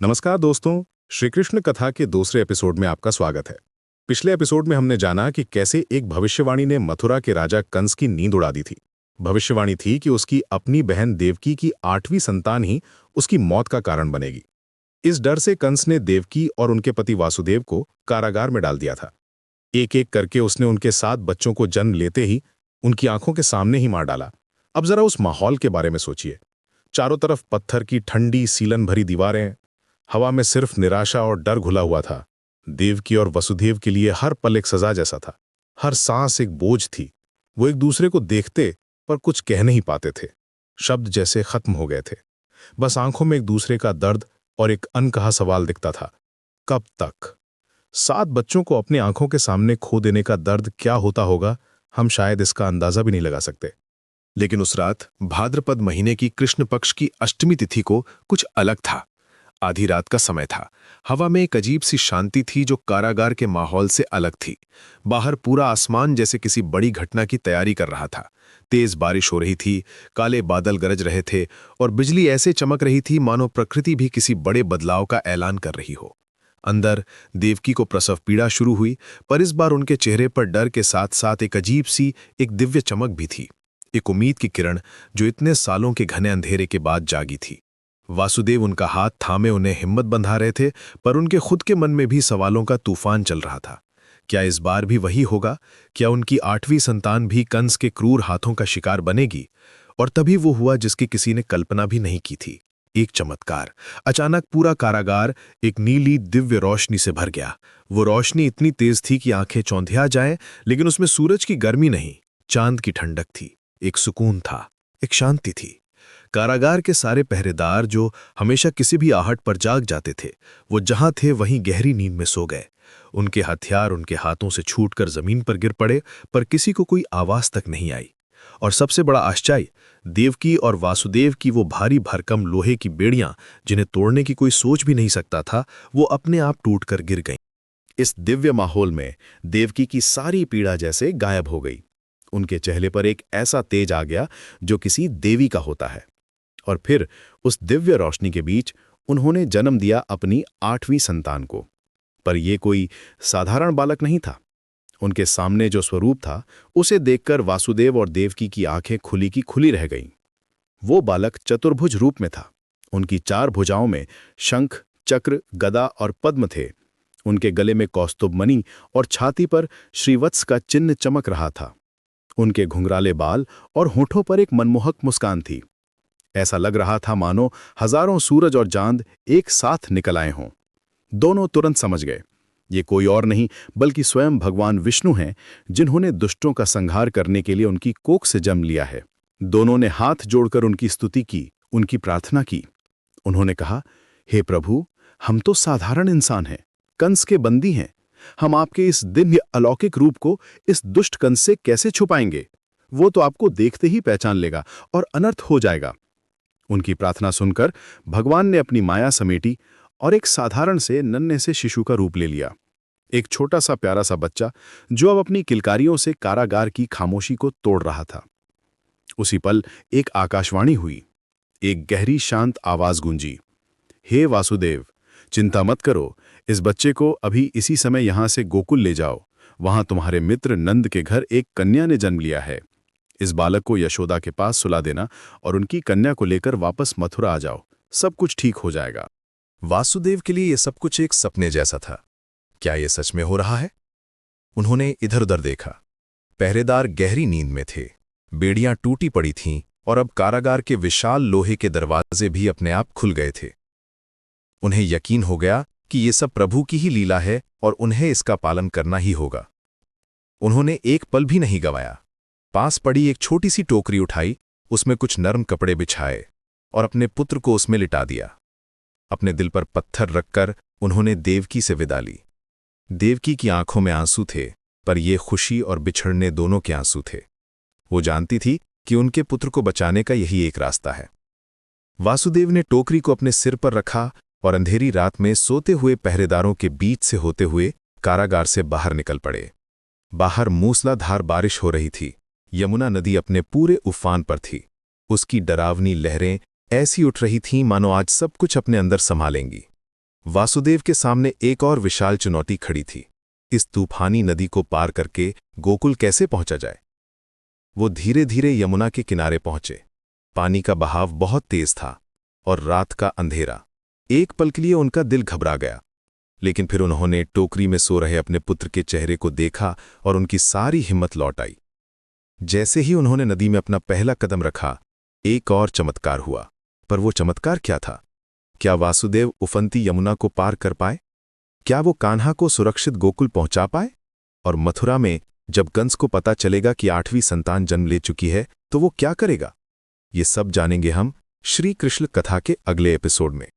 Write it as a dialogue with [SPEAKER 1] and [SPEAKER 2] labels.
[SPEAKER 1] नमस्कार दोस्तों, श्री कृष्ण कथा के दूसरे एपिसोड में आपका स्वागत है। पिछले एपिसोड में हमने जाना कि कैसे एक भविष्यवाणी ने मथुरा के राजा कंस की नींद उड़ा दी थी। भविष्यवाणी थी कि उसकी अपनी बहन देवकी की 8वीं संतान ही उसकी मौत का कारण बनेगी। इस डर से कंस ने देवकी और उनके पति वासुदेव को कारागार में डाल दिया था। एक एक करके उसने उनके 7 बच्चों को जन्म लेते ही उनकी आंखों के सामने ही मार डाला। अब जरा उस माहौल के बारे में सोचिए। चारों तरफ पत्थर की ठंडी सीलन भरी दीवारें, हवा में सिर्फ निराशा और डर घुला हुआ था। देवकी और वसुदेव के लिए हर पल एक सजा जैसा था, हर सांस एक बोझ थी। वो एक दूसरे को देखते पर कुछ कह नहीं पाते थे। शब्द जैसे खत्म हो गए थे। बस आंखों में एक दूसरे का दर्द और एक अनकहा सवाल दिखता था, कब तक? 7 बच्चों को अपनी आंखों के सामने खो देने का दर्द क्या होता होगा, हम शायद इसका अंदाजा भी नहीं लगा सकते।
[SPEAKER 2] लेकिन उस रात भाद्रपद महीने की कृष्ण पक्ष की अष्टमी तिथि को कुछ अलग था। आधी रात का समय था। हवा में एक अजीब सी शांति थी जो कारागार के माहौल से अलग थी। बाहर पूरा आसमान जैसे किसी बड़ी घटना की तैयारी कर रहा था। तेज बारिश हो रही थी, काले बादल गरज रहे थे और बिजली ऐसे चमक रही थी मानो प्रकृति भी किसी बड़े बदलाव का ऐलान कर रही हो। अंदर देवकी को प्रसव पीड़ा शुरू हुई, पर इस बार उनके चेहरे पर डर के साथ साथ एक अजीब सी एक दिव्य चमक भी थी, एक उम्मीद की किरण जो इतने सालों के घने अंधेरे के बाद जागी थी। वासुदेव उनका हाथ थामे उन्हें हिम्मत बंधा रहे थे, पर उनके खुद के मन में भी सवालों का तूफान चल रहा था। क्या इस बार भी वही होगा? क्या उनकी 8वीं संतान भी कंस के क्रूर हाथों का शिकार बनेगी? और तभी वो हुआ जिसकी किसी ने कल्पना भी नहीं की थी। एक चमत्कार। अचानक पूरा कारागार एक नीली दिव्य रोशनी से भर गया। वो रोशनी इतनी तेज थी कि आंखें चौंधिया जाएं, लेकिन उसमें सूरज की गर्मी नहीं, चांद की ठंडक थी। एक सुकून था, एक शांति थी। कारागार के सारे पहरेदार जो हमेशा किसी भी आहट पर जाग जाते थे, वो जहां थे वहीं गहरी नींद में सो गए। उनके हथियार उनके हाथों से छूटकर जमीन पर गिर पड़े, पर किसी को कोई आवाज तक नहीं आई। और सबसे बड़ा आश्चर्य, देवकी और वासुदेव की वो भारी भरकम लोहे की बेड़ियां जिन्हें तोड़ने की कोई सोच भी नहीं सकता था, वो अपने आप टूटकर गिर गईं। इस दिव्य माहौल में देवकी की सारी पीड़ा जैसे गायब हो गई। उनके चेहरे पर एक ऐसा तेज आ गया जो किसी देवी का होता है। और फिर उस दिव्य रोशनी के बीच उन्होंने जन्म दिया अपनी 8वीं संतान को। पर यह कोई साधारण बालक नहीं था। उनके सामने जो स्वरूप था, उसे देखकर वासुदेव और देवकी की आंखें खुली की खुली रह गईं। वो बालक चतुर्भुज रूप में था। उनकी 4 भुजाओं में शंख, चक्र, गदा और पद्म थे। उनके गले में कौस्तुभ मणि और छाती पर श्रीवत्स का चिन्ह चमक रहा था। उनके घुंघराले बाल और होठों पर एक मनमोहक मुस्कान थी। ऐसा लग रहा था मानो हजारों सूरज और चांद एक साथ निकल आए हों। दोनों तुरंत समझ गए, ये कोई और नहीं बल्कि स्वयं भगवान विष्णु हैं, जिन्होंने दुष्टों का संहार करने के लिए उनकी कोख से जन्म लिया है। दोनों ने हाथ जोड़कर उनकी स्तुति की, उनकी प्रार्थना की। उन्होंने कहा, हे प्रभु, हम तो साधारण इंसान हैं, कंस के बंदी हैं। हम आपके इस दिव्य अलौकिक रूप को इस दुष्ट कंस से कैसे छुपाएंगे? वो तो आपको देखते ही पहचान लेगा और अनर्थ हो जाएगा। उनकी प्रार्थना सुनकर भगवान ने अपनी माया समेटी और एक साधारण से नन्हे से शिशु का रूप ले लिया। एक छोटा सा प्यारा सा बच्चा जो अब अपनी किलकारियों से कारागार की खामोशी को तोड़ रहा था। उसी पल एक आकाशवाणी हुई। एक गहरी शांत आवाज गूंजी, हे वासुदेव, चिंता मत करो। इस बच्चे को अभी इसी समय यहां से गोकुल ले जाओ। वहां तुम्हारे मित्र नंद के घर एक कन्या ने जन्म लिया है। इस बालक को यशोदा के पास सुला देना और उनकी कन्या को लेकर वापस मथुरा आ जाओ। सब कुछ ठीक हो जाएगा।
[SPEAKER 3] वासुदेव के लिए यह सब कुछ एक सपने जैसा था। क्या यह सच में हो रहा है? उन्होंने इधर उधर देखा। पहरेदार गहरी नींद में थे। बेड़ियां टूटी पड़ी थीं और अब कारागार के विशाल लोहे के दरवाजे भी अपने आप खुल गए थे। उन्हें यकीन हो गया कि ये सब प्रभु की ही लीला है और उन्हें इसका पालन करना ही होगा। उन्होंने एक पल भी नहीं गंवाया। पास पड़ी एक छोटी सी टोकरी उठाई, उसमें कुछ नरम कपड़े बिछाए और अपने पुत्र को उसमें लिटा दिया। अपने दिल पर पत्थर रखकर उन्होंने देवकी से विदा ली। देवकी की आंखों में आंसू थे, पर ये खुशी और बिछड़ने दोनों के आंसू थे। वो जानती थी कि उनके पुत्र को बचाने का यही एक रास्ता है। वासुदेव ने टोकरी को अपने सिर पर रखा और अंधेरी रात में सोते हुए पहरेदारों के बीच से होते हुए कारागार से बाहर निकल पड़े। बाहर मूसलाधार बारिश हो रही थी। यमुना नदी अपने पूरे उफान पर थी। उसकी डरावनी लहरें ऐसी उठ रही थीं मानो आज सब कुछ अपने अंदर संभालेंगी। वासुदेव के सामने एक और विशाल चुनौती खड़ी थी। इस तूफानी नदी को पार करके गोकुल कैसे पहुंचा जाए? वो धीरे धीरे यमुना के किनारे पहुंचे। पानी का बहाव बहुत तेज था और रात का अंधेरा। एक पल के लिए उनका दिल घबरा गया, लेकिन फिर उन्होंने टोकरी में सो रहे अपने पुत्र के चेहरे को देखा और उनकी सारी हिम्मत लौट आई। जैसे ही उन्होंने नदी में अपना पहला कदम रखा, एक और चमत्कार हुआ। पर वो चमत्कार क्या था? क्या वासुदेव उफनती यमुना को पार कर पाए? क्या वो कान्हा को सुरक्षित गोकुल पहुंचा पाए? और मथुरा में जब कंस को पता चलेगा कि 8वीं संतान जन्म ले चुकी है, तो वो क्या करेगा? ये सब जानेंगे हम श्री कृष्ण कथा के अगले एपिसोड में।